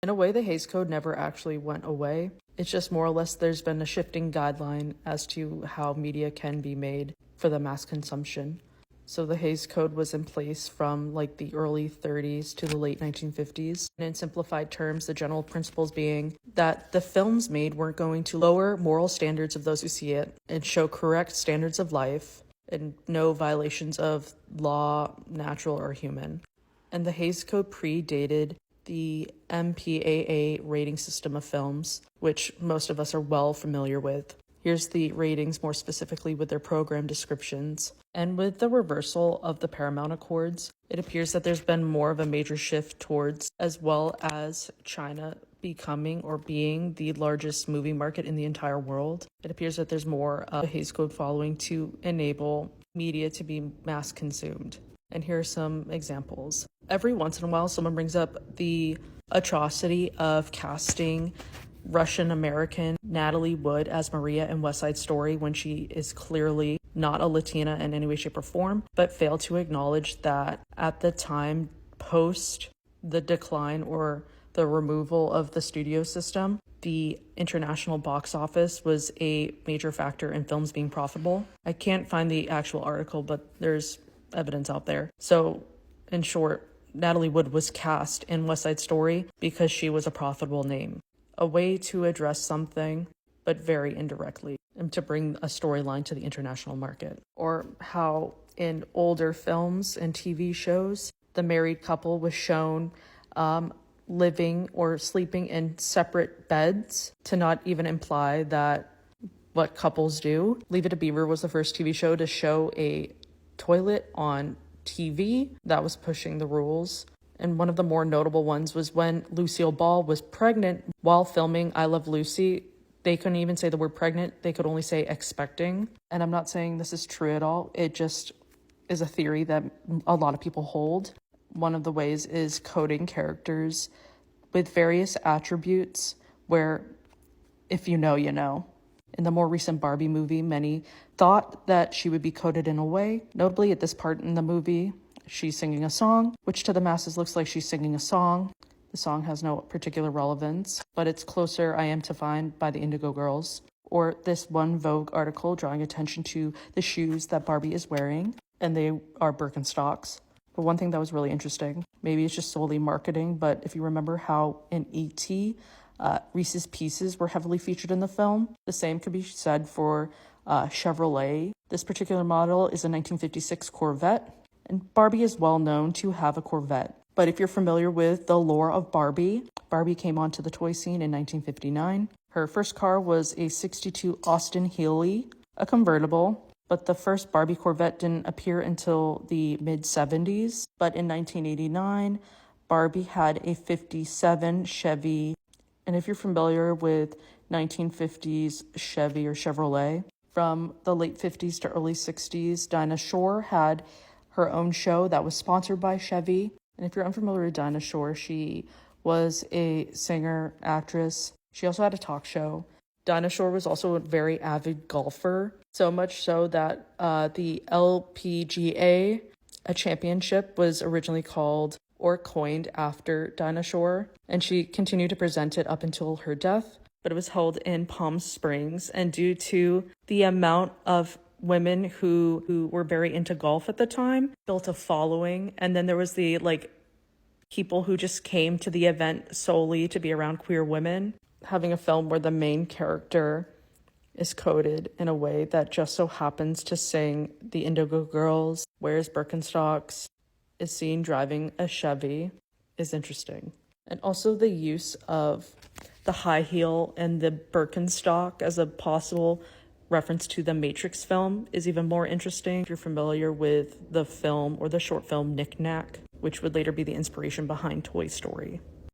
In a way, the Hays Code never actually went away. It's just more or less there's been a shifting guideline as to how media can be made for the mass consumption. So the Hays Code was in place from like the early 30s to the late 1950s. And in simplified terms, the general principles being that the films made weren't going to lower moral standards of those who see it and show correct standards of life and no violations of law, natural or human. And the Hays Code predated the MPAA rating system of films, which most of us are well familiar with. Here's the ratings more specifically with their program descriptions. And with the reversal of the Paramount Accords, it appears that there's been more of a major shift towards, as well as China becoming or being the largest movie market in the entire world. It appears that there's more of a Hays Code following to enable media to be mass consumed. And here are some examples. Every once in a while, someone brings up the atrocity of casting Russian-American Natalie Wood as Maria in West Side Story when she is clearly not a Latina in any way, shape, or form, but failed to acknowledge that at the time, post the decline or the removal of the studio system, the international box office was a major factor in films being profitable. I can't find the actual article, but there's evidence out there. So, in short, Natalie Wood was cast in West Side Story because she was a profitable name. A way to address something, but very indirectly, and to bring a storyline to the international market. Or how in older films and TV shows, the married couple was shown living or sleeping in separate beds to not even imply that what couples do. Leave It to Beaver was the first TV show to show a toilet on TV. That was pushing the rules. And one of the more notable ones was when Lucille Ball was pregnant while filming I Love Lucy. They couldn't even say the word pregnant. They could only say expecting. And I'm not saying this is true at all. It just is a theory that a lot of people hold. One of the ways is coding characters with various attributes where if you know, you know. In the more recent Barbie movie, many thought that she would be coded in a way. Notably, at this part in the movie, she's singing a song, which to the masses looks like she's singing a song. The song has no particular relevance, but it's Closer I Am to Find by the Indigo Girls. Or this one Vogue article drawing attention to the shoes that Barbie is wearing, and they are Birkenstocks. But one thing that was really interesting, maybe it's just solely marketing, but if you remember how in E.T., Reese's Pieces were heavily featured in the film, the same could be said for Chevrolet. This particular model is a 1956 Corvette, and Barbie is well known to have a Corvette. But if you're familiar with the lore of Barbie, Barbie came onto the toy scene in 1959. Her first car was a 62 Austin Healey, a convertible, but the first Barbie Corvette didn't appear until the mid-70s. But in 1989, Barbie had a 57 Chevy. And if you're familiar with 1950s Chevy or Chevrolet, from the late 50s to early 60s, Dinah Shore had her own show that was sponsored by Chevy. And if you're unfamiliar with Dinah Shore, she was a singer, actress. She also had a talk show. Dinah Shore was also a very avid golfer, so much so that the LPGA, a championship, was originally called or coined after Dinah Shore, and she continued to present it up until her death, but it was held in Palm Springs, and due to the amount of women who were very into golf at the time, built a following. And then there was the people who just came to the event solely to be around queer women. Having a film where the main character is coded in a way that just so happens to sing the Indigo Girls, wears Birkenstocks, is seen driving a Chevy is interesting. And also the use of the high heel and the Birkenstock as a possible reference to the Matrix film is even more interesting. If you're familiar with the film or the short film Knick Knack, which would later be the inspiration behind Toy Story.